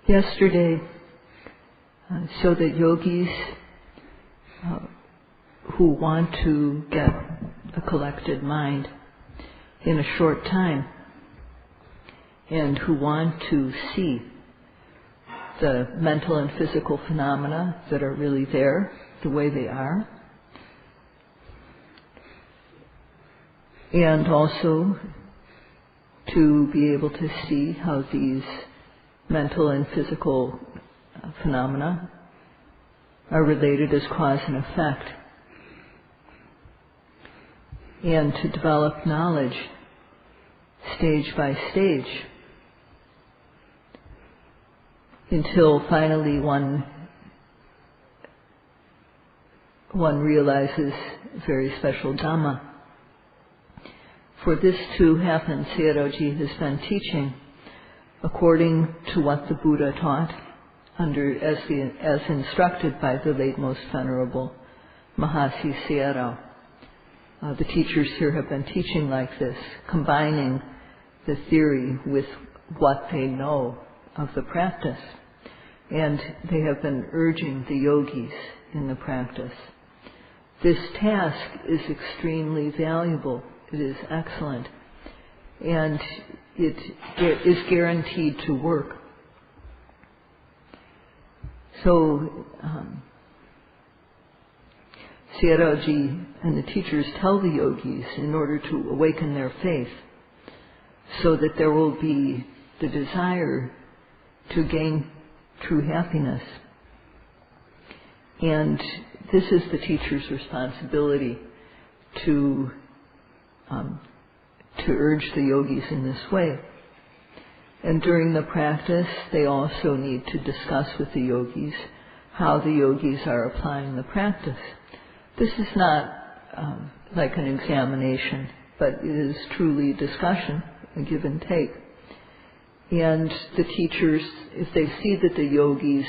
Yesterday, so that yogis who want to get a collected mind in a short time and who want to see the mental and physical phenomena that are really there, the way they are, and also to be able to see how these mental and physical phenomena are related as cause and effect, and to develop knowledge stage by stage until finally one realizes very special Dhamma. For this to happen, Sayadaw has been teaching according to what the Buddha taught, as instructed by the late Most Venerable Mahasi Sayadaw. The teachers here have been teaching like this, combining the theory with what they know of the practice. And they have been urging the yogis in the practice. This task is extremely valuable. It is excellent. And it is guaranteed to work. So, Sayadaw and the teachers tell the yogis in order to awaken their faith so that there will be the desire to gain true happiness. And this is the teacher's responsibility to urge the yogis in this way. And during the practice, they also need to discuss with the yogis how the yogis are applying the practice. This is not like an examination, but it is truly discussion, a give and take. And the teachers, if they see that the yogis,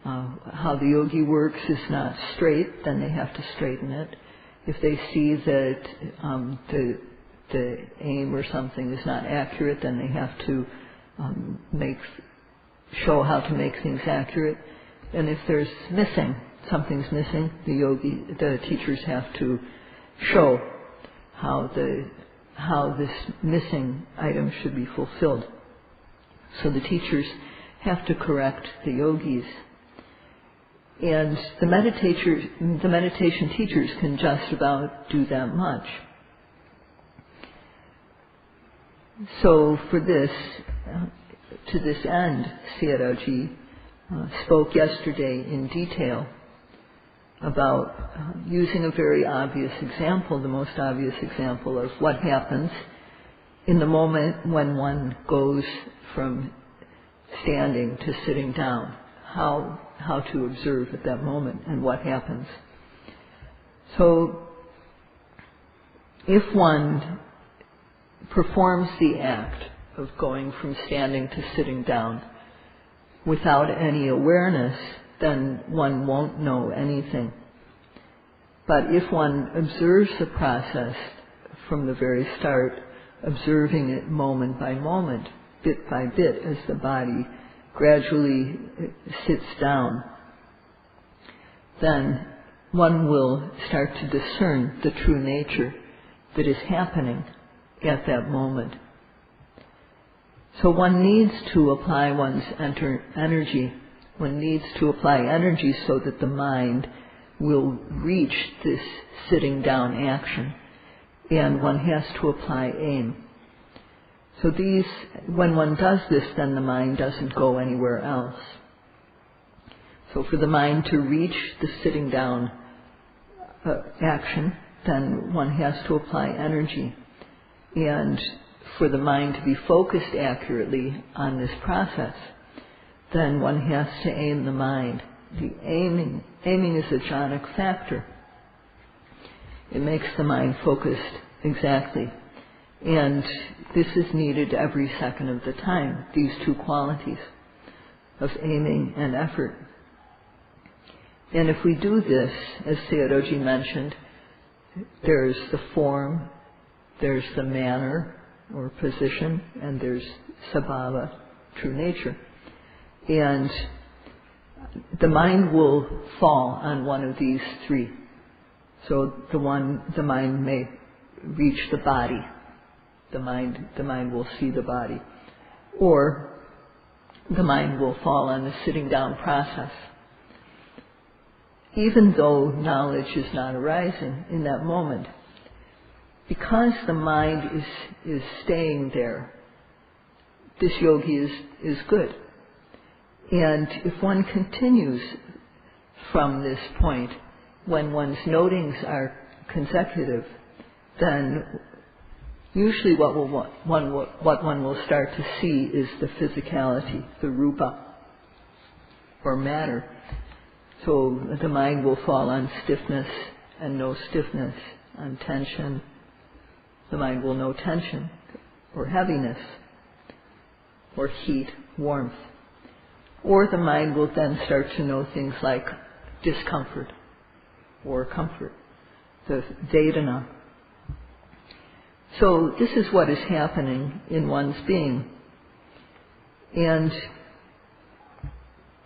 how the yogi works is not straight, then they have to straighten it. If they see that the aim or something is not accurate, then they have to show how to make things accurate. And if there's something's missing, the teachers have to show how this missing item should be fulfilled. So the teachers have to correct the yogis. And the meditation teachers can just about do that much. So for this, to this end, Sayadaw spoke yesterday in detail about using a very obvious example, the most obvious example of what happens in the moment when one goes from standing to sitting down, how to observe at that moment and what happens. So if one performs the act of going from standing to sitting down without any awareness, then one won't know anything. But if one observes the process from the very start, observing it moment by moment, bit by bit, as the body gradually sits down, then one will start to discern the true nature that is happening at that moment. So one needs to apply one's energy. One needs to apply energy so that the mind will reach this sitting down action. And one has to apply aim. So when one does this, then the mind doesn't go anywhere else. So for the mind to reach the sitting down action, then one has to apply energy. And for the mind to be focused accurately on this process, then one has to aim the mind. The aiming is a jhanic factor. It makes the mind focused exactly. And this is needed every second of the time, these two qualities of aiming and effort. And if we do this, as Sayadaw mentioned, there's the form, there's the manner or position, and there's sabhava, true nature. And the mind will fall on one of these three. So the mind may reach the body. The mind will see the body. Or the mind will fall on the sitting down process. Even though knowledge is not arising in that moment, because the mind is staying there, this yogi is good. And if one continues from this point, when one's notings are consecutive, then usually what one will start to see is the physicality, the rupa, or matter. So the mind will fall on stiffness and no stiffness, on tension. The mind will know tension, or heaviness, or heat, warmth. Or the mind will then start to know things like discomfort or comfort, the Vedana. So this is what is happening in one's being. And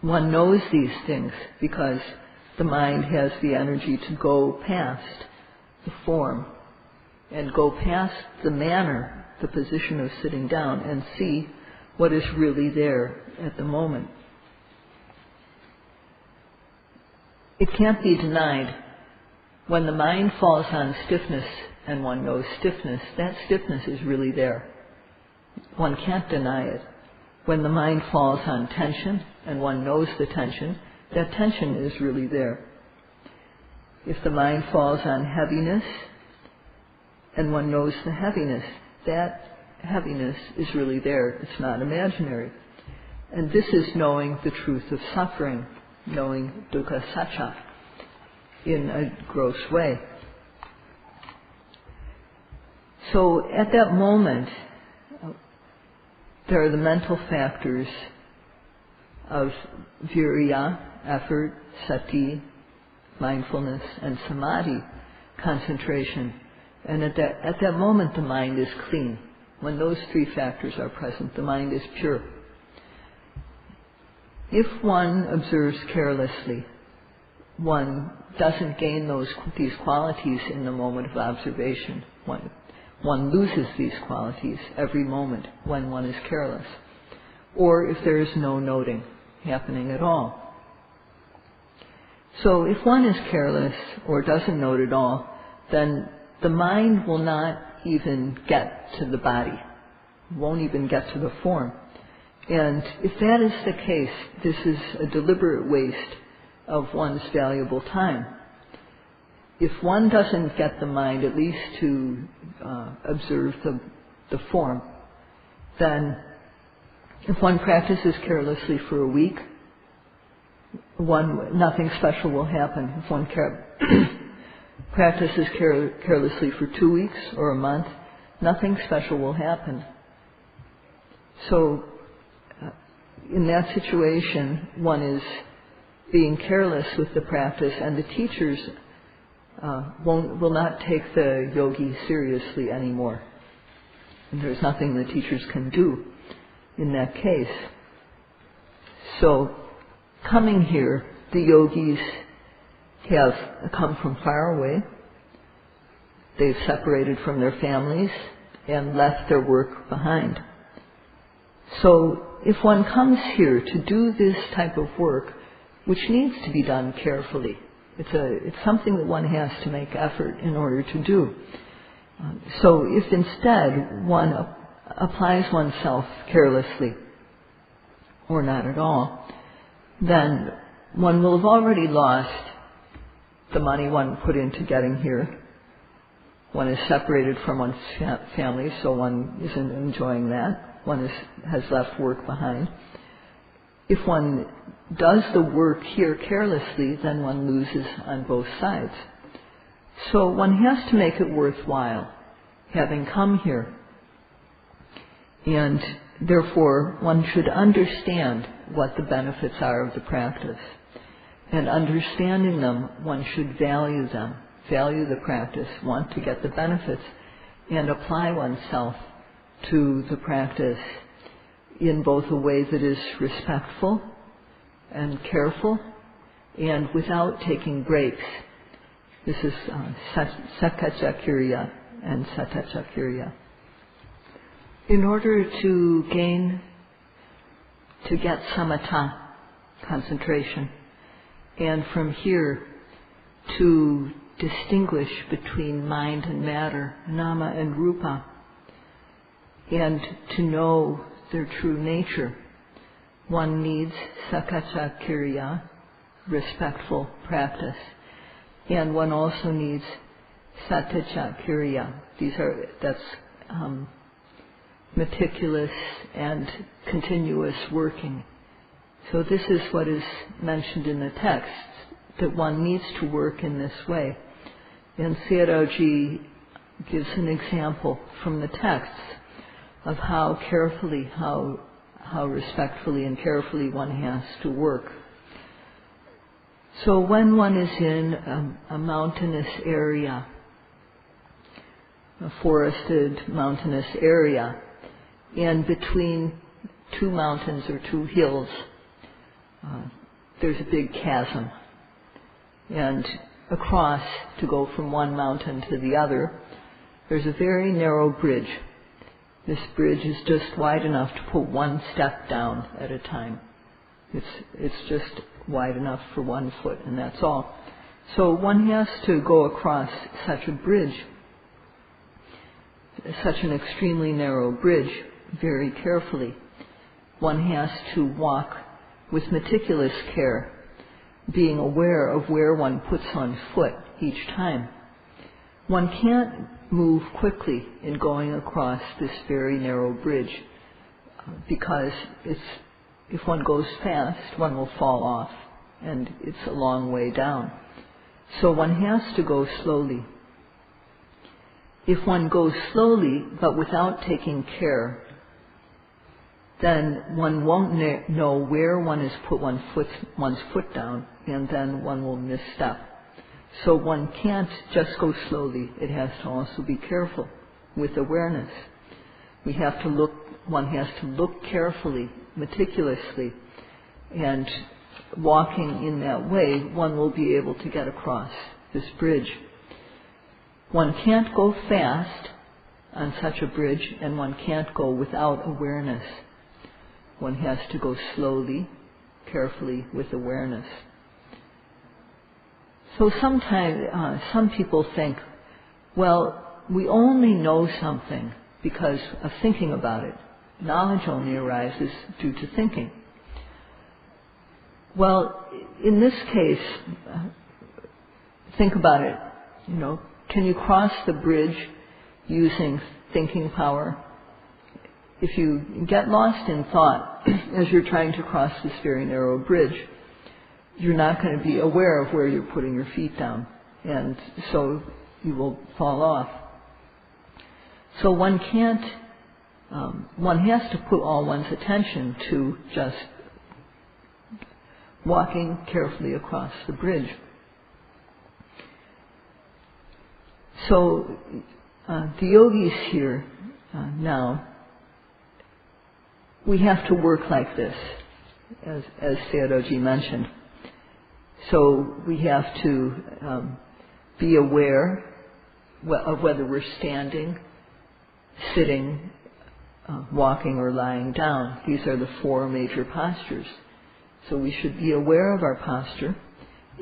one knows these things because the mind has the energy to go past the form and go past the manner, the position of sitting down, and see what is really there at the moment. It can't be denied. When the mind falls on stiffness and one knows stiffness, that stiffness is really there. One can't deny it. When the mind falls on tension and one knows the tension, that tension is really there. If the mind falls on heaviness and one knows the heaviness, that heaviness is really there. It's not imaginary. And this is knowing the truth of suffering, knowing dukkha satcha in a gross way. So at that moment, there are the mental factors of virya, effort, sati, mindfulness, and samadhi, concentration. And at that moment, the mind is clean. When those three factors are present, the mind is pure. If one observes carelessly, one doesn't gain these qualities in the moment of observation. One loses these qualities every moment when one is careless, or if there is no noting happening at all. So if one is careless or doesn't note at all, then the mind will not even get to the body, won't even get to the form. And if that is the case, this is a deliberate waste of one's valuable time. If one doesn't get the mind at least to observe the form, then if one practices carelessly for a week, nothing special will happen. If one practices carelessly for 2 weeks or a month, nothing special will happen. So in that situation, one is being careless with the practice, and the teachers will not take the yogi seriously anymore. And there's nothing the teachers can do in that case. So, coming here, the yogis have come from far away. They've separated from their families and left their work behind. So, if one comes here to do this type of work, which needs to be done carefully, it's something that one has to make effort in order to do. So if instead one applies oneself carelessly, or not at all, then one will have already lost the money one put into getting here. One is separated from one's family, so one isn't enjoying that. One has left work behind. If one does the work here carelessly, then one loses on both sides. So one has to make it worthwhile, having come here. And therefore, one should understand what the benefits are of the practice. And understanding them, one should value them, value the practice, want to get the benefits, and apply oneself to the practice in both a way that is respectful and careful, and without taking breaks. This is Sakacakirya and Satacakirya. In order to get samatha, concentration, and from here to distinguish between mind and matter, nama and rupa, and to know their true nature, one needs Sakacakirya, respectful practice, and one also needs Satacakirya. That's meticulous and continuous working. So this is what is mentioned in the text, that one needs to work in this way. And Sayadaw gives an example from the texts of how carefully, how respectfully and carefully one has to work. So when one is in a mountainous area, a forested mountainous area, and between two mountains or two hills, there's a big chasm. And across, to go from one mountain to the other, there's a very narrow bridge. This bridge is just wide enough to put one step down at a time. It's just wide enough for 1 foot, and that's all. So one has to go across such a bridge, such an extremely narrow bridge, very carefully. One has to walk with meticulous care, being aware of where one puts one foot each time. One can't move quickly in going across this very narrow bridge, because if one goes fast, one will fall off, and it's a long way down. So one has to go slowly. If one goes slowly but without taking care, then one won't know where one has put one's foot down, and then one will misstep. So one can't just go slowly. It has to also be careful with awareness. One has to look carefully, meticulously, and walking in that way, one will be able to get across this bridge. One can't go fast on such a bridge, and one can't go without awareness. One has to go slowly, carefully, with awareness. So sometimes some people think, well, we only know something because of thinking about it. Knowledge only arises due to thinking. Well, in this case, think about it. Can you cross the bridge using thinking power? If you get lost in thought as you're trying to cross this very narrow bridge, you're not going to be aware of where you're putting your feet down, and so you will fall off. So one has to put all one's attention to just walking carefully across the bridge. So the yogis here now, we have to work like this, as Sayadaw mentioned. So we have to be aware of whether we're standing, sitting, walking, or lying down. These are the 4 major postures. So we should be aware of our posture,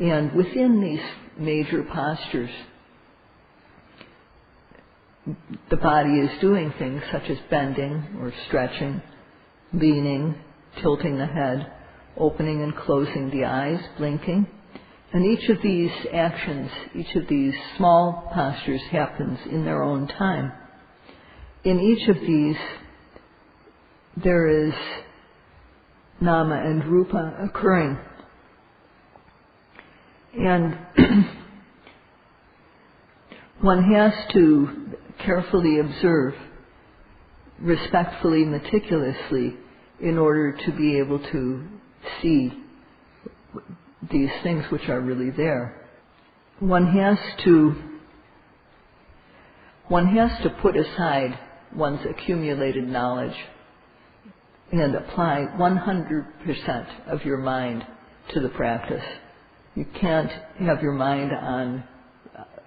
and within these major postures, the body is doing things such as bending or stretching, leaning, tilting the head, opening and closing the eyes, blinking. And each of these actions, each of these small postures happens in their own time. In each of these, there is nama and rupa occurring. And one has to carefully observe, respectfully, meticulously, in order to be able to see these things which are really there. One has to put aside one's accumulated knowledge and apply 100% of your mind to the practice. You can't have your mind on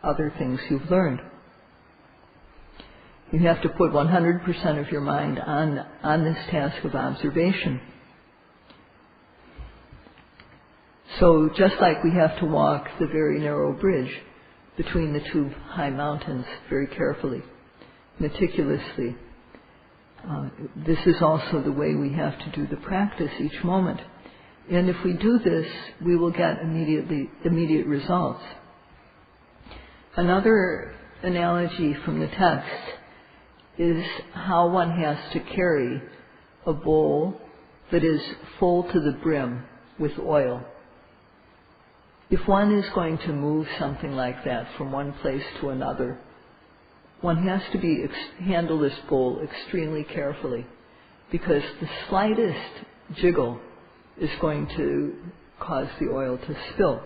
other things you've learned. You have to put 100% of your mind on this task of observation. So just like we have to walk the very narrow bridge between the two high mountains very carefully, meticulously, this is also the way we have to do the practice each moment. And if we do this, we will get immediate results. Another analogy from the text is how one has to carry a bowl that is full to the brim with oil. If one is going to move something like that from one place to another, one has to handle this bowl extremely carefully, because the slightest jiggle is going to cause the oil to spill.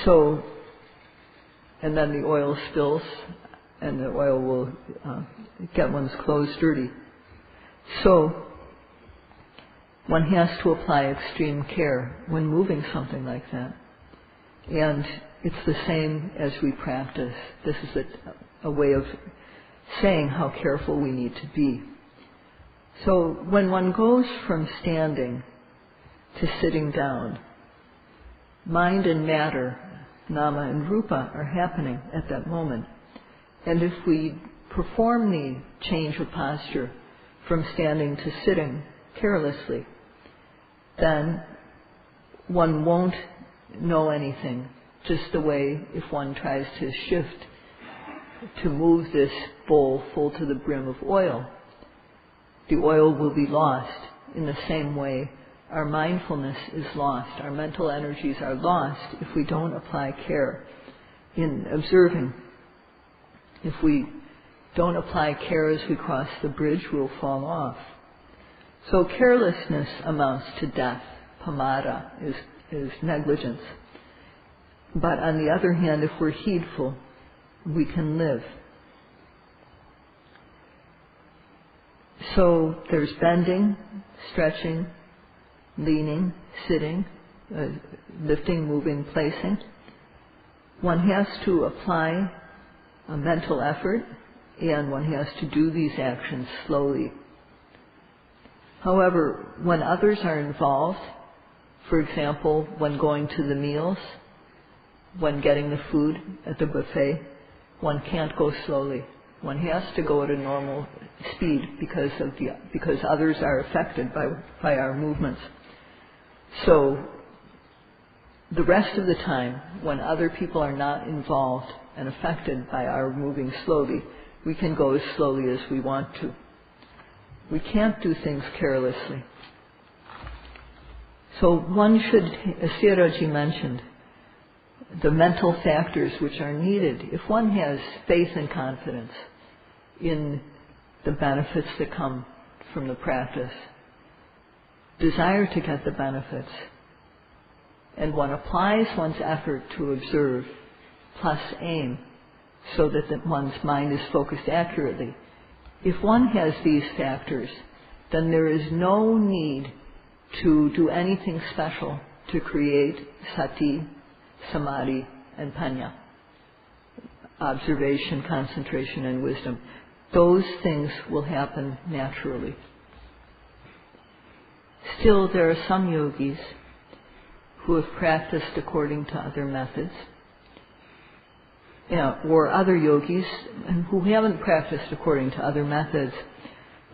So, and then the oil spills, and the oil will get one's clothes dirty. So, one has to apply extreme care when moving something like that. And it's the same as we practice. This is a way of saying how careful we need to be. So when one goes from standing to sitting down, mind and matter, nama and rupa, are happening at that moment. And if we perform the change of posture from standing to sitting carelessly, then one won't know anything. Just the way if one tries to shift to move this bowl full to the brim of oil, the oil will be lost. In the same way, our mindfulness is lost. Our mental energies are lost if we don't apply care in observing. If we don't apply care as we cross the bridge, we'll fall off. So carelessness amounts to death. Pamada is negligence. But on the other hand, if we're heedful, we can live. So there's bending, stretching, leaning, sitting, lifting, moving, placing. One has to apply a mental effort, and one has to do these actions slowly. However, when others are involved, for example, when going to the meals, when getting the food at the buffet, one can't go slowly. One has to go at a normal speed because others are affected by our movements. So the rest of the time, when other people are not involved and affected by our moving slowly, we can go as slowly as we want to. We can't do things carelessly. So one should, as Sayadaw mentioned, the mental factors which are needed. If one has faith and confidence in the benefits that come from the practice, desire to get the benefits, and one applies one's effort to observe plus aim so that one's mind is focused accurately. If one has these factors, then there is no need to do anything special to create sati, samadhi, and panya. Observation, concentration, and wisdom. Those things will happen naturally. Still, there are some yogis who have practiced according to other methods, or other yogis who haven't practiced according to other methods,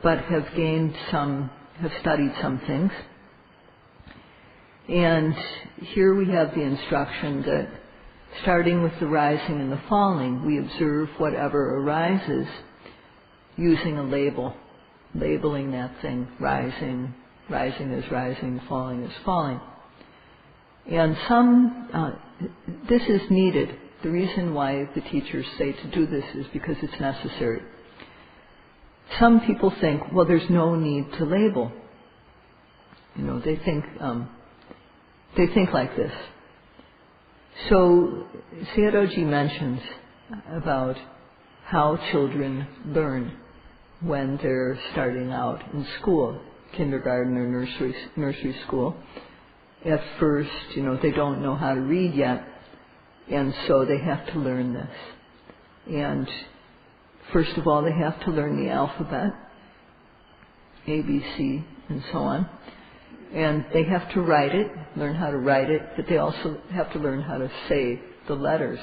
but have studied some things. And here we have the instruction that starting with the rising and the falling, we observe whatever arises using a label, labeling that thing, rising as rising, falling as falling. And this is needed. The reason why the teachers say to do this is because it's necessary. Some people think, well, there's no need to label. They think like this. So Sayadaw mentions about how children learn when they're starting out in school, kindergarten or nursery school. at first, they don't know how to read yet, and so they have to learn this. And first of all, they have to learn the alphabet, A, B, C, and so on. And they have to write it, learn how to write it, but they also have to learn how to say the letters.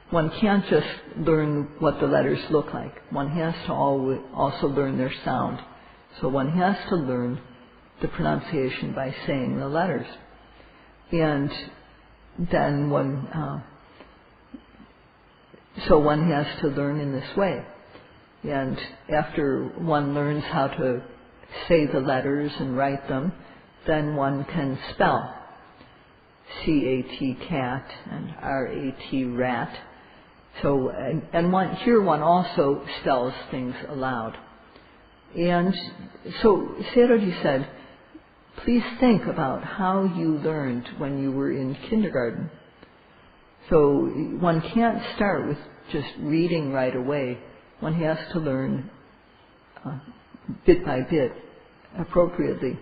One can't just learn what the letters look like. One has to also learn their sound. So one has to learn the pronunciation by saying the letters. And then one has to learn in this way. And after one learns how to say the letters and write them, then one can spell. C-A-T, cat, and R-A-T, rat. So, and one also spells things aloud. And so Sayadaw said, please think about how you learned when you were in kindergarten. So one can't start with just reading right away. One has to learn bit by bit, appropriately.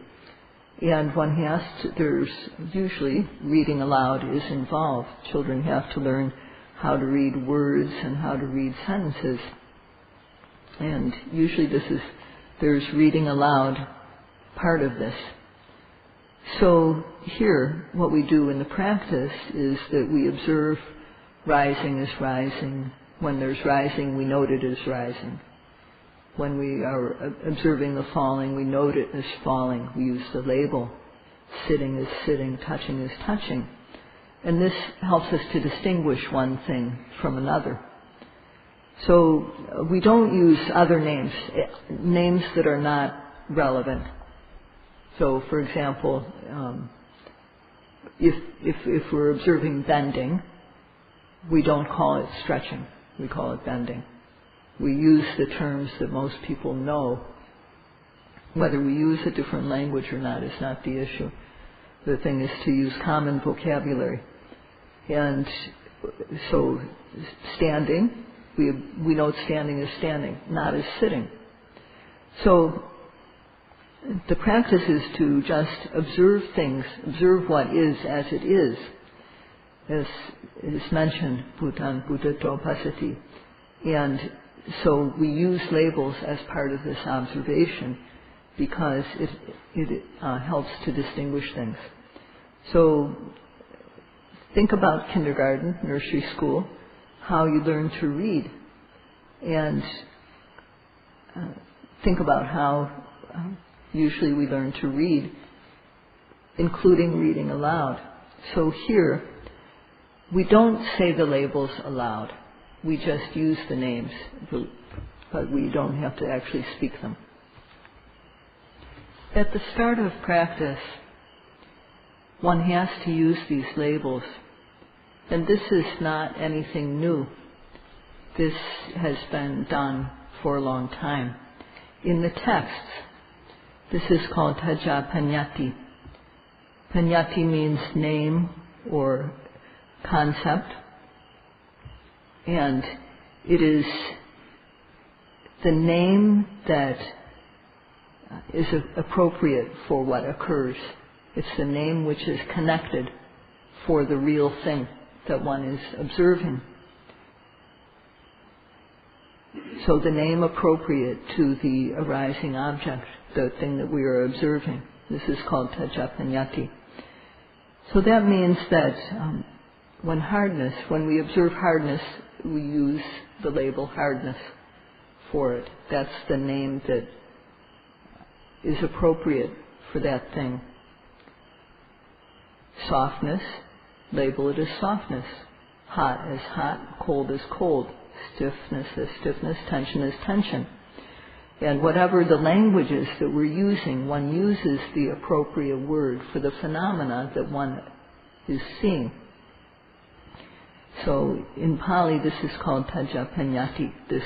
And one has to, there's usually reading aloud is involved. Children have to learn how to read words and how to read sentences. And usually there's reading aloud part of this. So here, what we do in the practice is that we observe rising as rising. When there's rising, we note it as rising. When we are observing the falling, we note it as falling. We use the label. Sitting is sitting, touching is touching. And this helps us to distinguish one thing from another. So we don't use other names that are not relevant. So, for example, if we're observing bending, we don't call it stretching. We call it bending. We use the terms that most people know. Whether we use a different language or not is not the issue. The thing is to use common vocabulary. And so standing, we note standing as standing, not as sitting. So the practice is to just observe things, observe what is as it is. As is mentioned, Bhutan Buddhato Pasati. And so we use labels as part of this observation because it helps to distinguish things. So think about kindergarten, nursery school, how you learn to read. And think about how usually we learn to read, including reading aloud. So here, we don't say the labels aloud. We just use the names, but we don't have to actually speak them. At the start of practice, one has to use these labels. And this is not anything new. This has been done for a long time. In the texts, this is called Taja Panyati. Panyati means name or concept. And it is the name that is appropriate for what occurs. It's the name which is connected for the real thing that one is observing. So the name appropriate to the arising object, the thing that we are observing. This is called Tajapanyati. So that means that when we observe hardness, we use the label hardness for it. That's the name that is appropriate for that thing. Softness, label it as softness. Hot as hot, cold as cold. Stiffness as stiffness, tension as tension. And whatever the language is that we're using, one uses the appropriate word for the phenomena that one is seeing. So in Pali, this is called Tajapanyati, this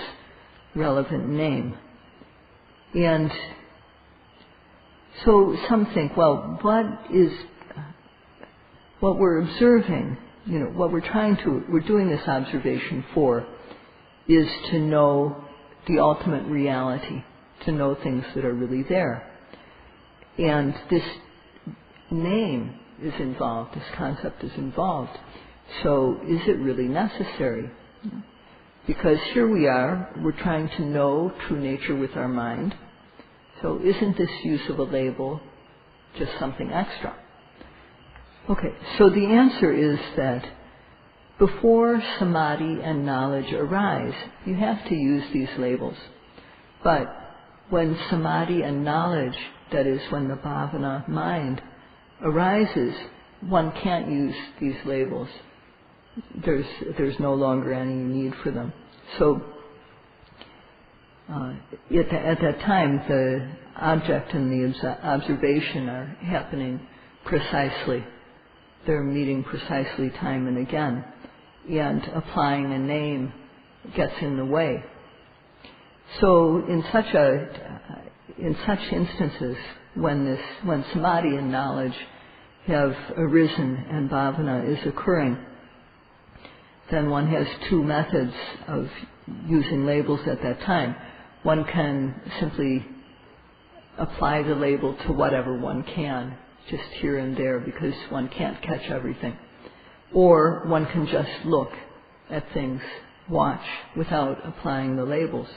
relevant name. And so some think, well, what we're observing, what we're doing this observation for is to know the ultimate reality, to know things that are really there. And this name is involved, this concept is involved. So is it really necessary? Because here we are, we're trying to know true nature with our mind. So isn't this use of a label just something extra? Okay, so the answer is that before samadhi and knowledge arise, you have to use these labels. But when samadhi and knowledge, that is, when the bhavana mind arises, one can't use these labels. There's no longer any need for them. So at that time, the object and the observation are happening precisely. They're meeting precisely time and again, and applying a name gets in the way. So in such instances, when samadhi and knowledge have arisen and bhavana is occurring, then one has two methods of using labels at that time. One can simply apply the label to whatever one can, just here and there, because one can't catch everything. Or one can just look at things, watch, without applying the labels.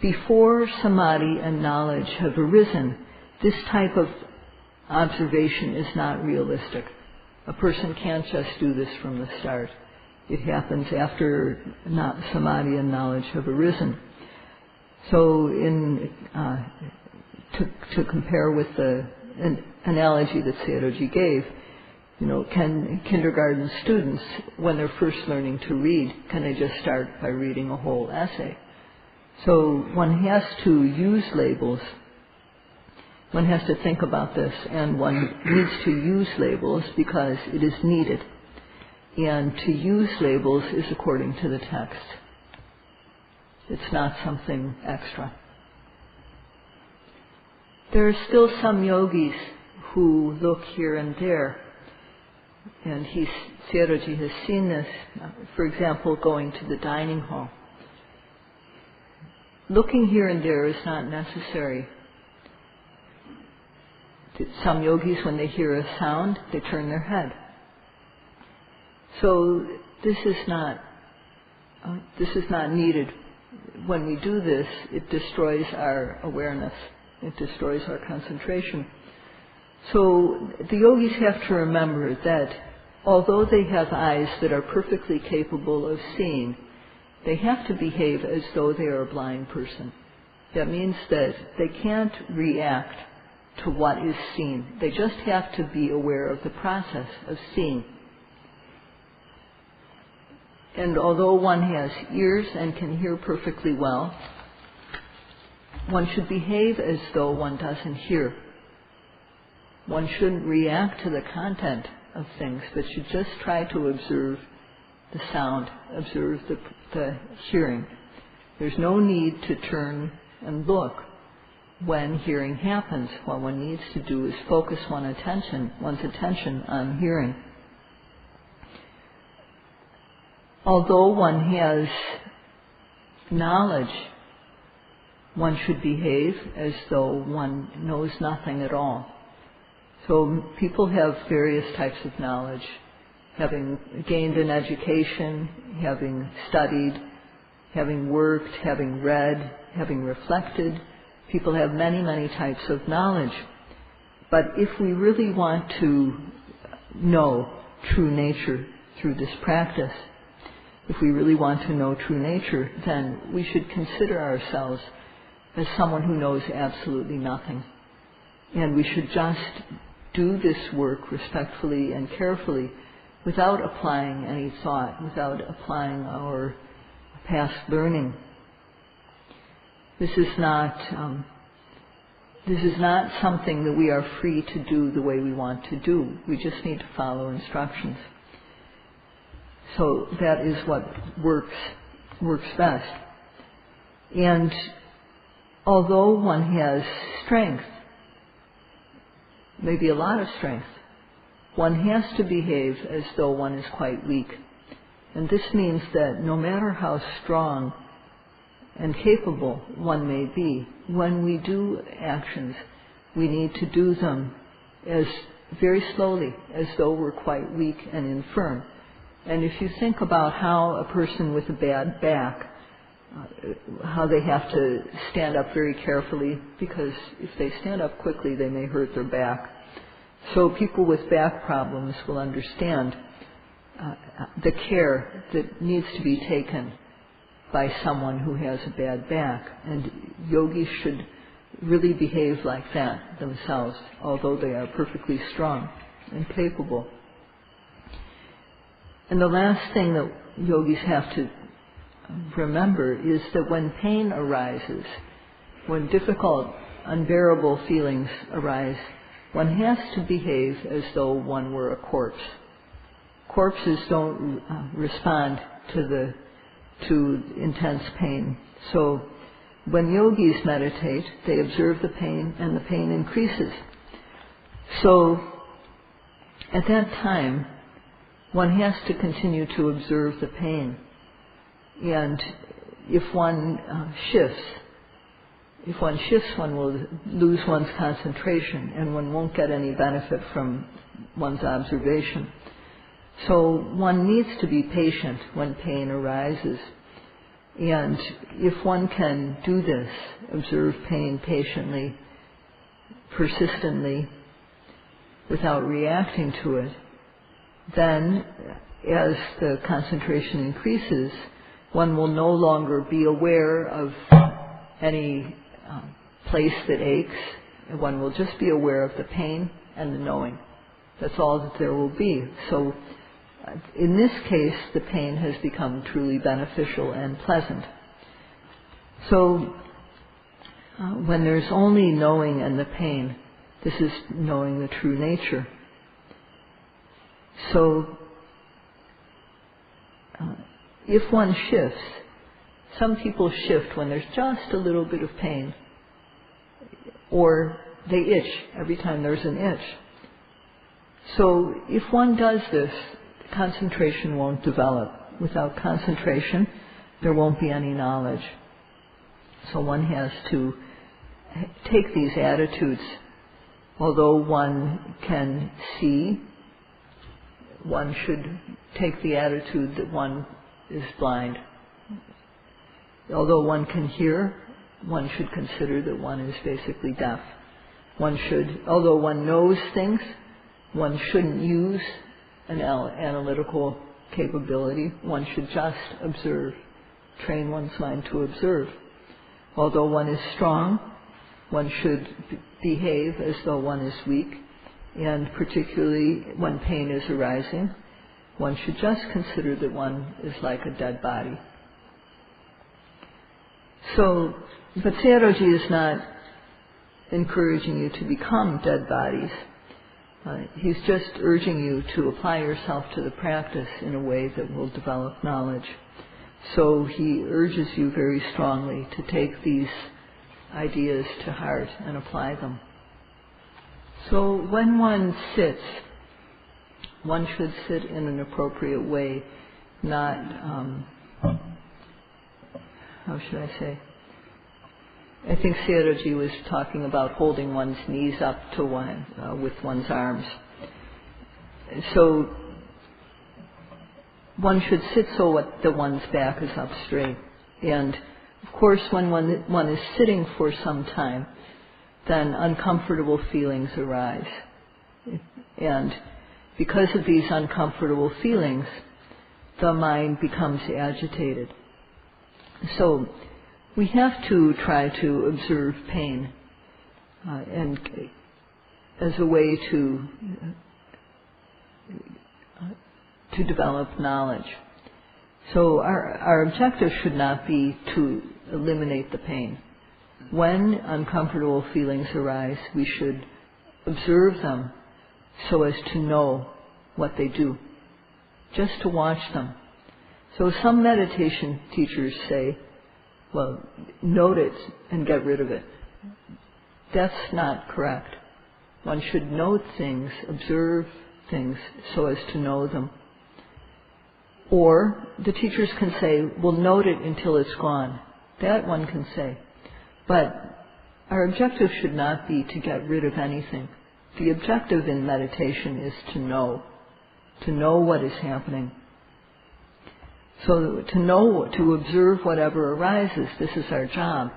Before samadhi and knowledge have arisen, this type of observation is not realistic. A person can't just do this from the start. It happens after samadhi and knowledge have arisen. So to compare with the analogy that Sayadaw gave, can kindergarten students, when they're first learning to read, can they just start by reading a whole essay? So one has to use labels. One has to think about this, and one needs to use labels because it is needed. And to use labels is according to the text. It's not something extra. There are still some yogis who look here and there, and Sayadaw has seen this, for example, going to the dining hall. Looking here and there is not necessary. Some yogis, when they hear a sound, they turn their head. So this is not needed. When we do this, it destroys our awareness. It destroys our concentration. So the yogis have to remember that although they have eyes that are perfectly capable of seeing, they have to behave as though they are a blind person. That means that they can't react to what is seen. They just have to be aware of the process of seeing. And although one has ears and can hear perfectly well, one should behave as though one doesn't hear. One shouldn't react to the content of things, but should just try to observe the sound, observe the hearing. There's no need to turn and look when hearing happens. What one needs to do is focus one's attention on hearing. Although one has knowledge, one should behave as though one knows nothing at all. So people have various types of knowledge, having gained an education, having studied, having worked, having read, having reflected. People have many, many types of knowledge. But if we really want to know true nature through this practice, if we really want to know true nature, then we should consider ourselves as someone who knows absolutely nothing. And we should just do this work respectfully and carefully without applying any thought, without applying our past learning. This is not something that we are free to do the way we want to do. We just need to follow instructions. So that is what works best. And although one has strength, maybe a lot of strength, one has to behave as though one is quite weak. And this means that no matter how strong and capable one may be, when we do actions, we need to do them as very slowly, as though we're quite weak and infirm. And if you think about how a person with a bad back, how they have to stand up very carefully, because if they stand up quickly, they may hurt their back. So people with back problems will understand the care that needs to be taken by someone who has a bad back. And yogis should really behave like that themselves, although they are perfectly strong and capable. And the last thing that yogis have to remember is that when pain arises, when difficult, unbearable feelings arise, one has to behave as though one were a corpse. Corpses don't respond to intense pain. So when yogis meditate, they observe the pain, and the pain increases. So at that time, one has to continue to observe the pain. And if one shifts, one will lose one's concentration, and one won't get any benefit from one's observation. So one needs to be patient when pain arises. And if one can do this, observe pain patiently, persistently, without reacting to it, then as the concentration increases, one will no longer be aware of any place that aches. One will just be aware of the pain and the knowing. That's all that there will be. So in this case, the pain has become truly beneficial and pleasant. So when there's only knowing and the pain, this is knowing the true nature. So if one shifts, some people shift when there's just a little bit of pain, or they itch every time there's an itch. So if one does this, concentration won't develop. Without concentration, there won't be any knowledge. So one has to take these attitudes. Although one can see, one should take the attitude that one is blind. Although one can hear, one should consider that one is basically deaf. Although one knows things, one shouldn't use an analytical capability. One should just observe, train one's mind to observe. Although one is strong, one should behave as though one is weak, and particularly when pain is arising, one should just consider that one is like a dead body. So, but Sayadaw is not encouraging you to become dead bodies. He's just urging you to apply yourself to the practice in a way that will develop knowledge. So he urges you very strongly to take these ideas to heart and apply them. So when one sits, one should sit in an appropriate way, not, how should I say? I think Sayadaw was talking about holding one's knees up to one with one's arms. So one should sit so that one's back is up straight. And of course, when one is sitting for some time, then uncomfortable feelings arise. And because of these uncomfortable feelings, the mind becomes agitated. So we have to try to observe pain and as a way to develop knowledge. So our objective should not be to eliminate the pain. When uncomfortable feelings arise, we should observe them so as to know what they do, just to watch them. So some meditation teachers say, well, note it and get rid of it. That's not correct. One should note things, observe things so as to know them. Or the teachers can say, well, note it until it's gone. That one can say. But our objective should not be to get rid of anything, the objective in meditation is to know what is happening. So to know, to observe whatever arises, this is our job.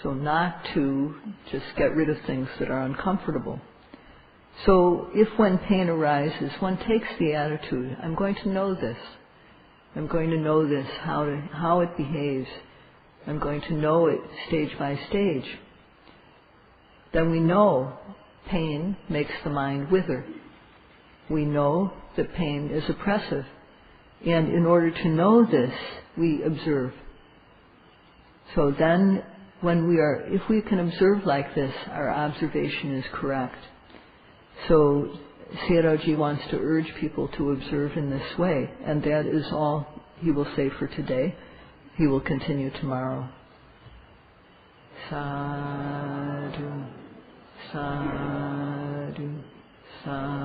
So not to just get rid of things that are uncomfortable. So if when pain arises, one takes the attitude, I'm going to know this. I'm going to know this, how it behaves. I'm going to know it stage by stage. Then we know pain makes the mind wither. We know that pain is oppressive. And in order to know this, we observe. So then, if we can observe like this, our observation is correct. So Sayadaw wants to urge people to observe in this way, and that is all he will say for today. He will continue tomorrow. Sadhu, sadhu, sadhu.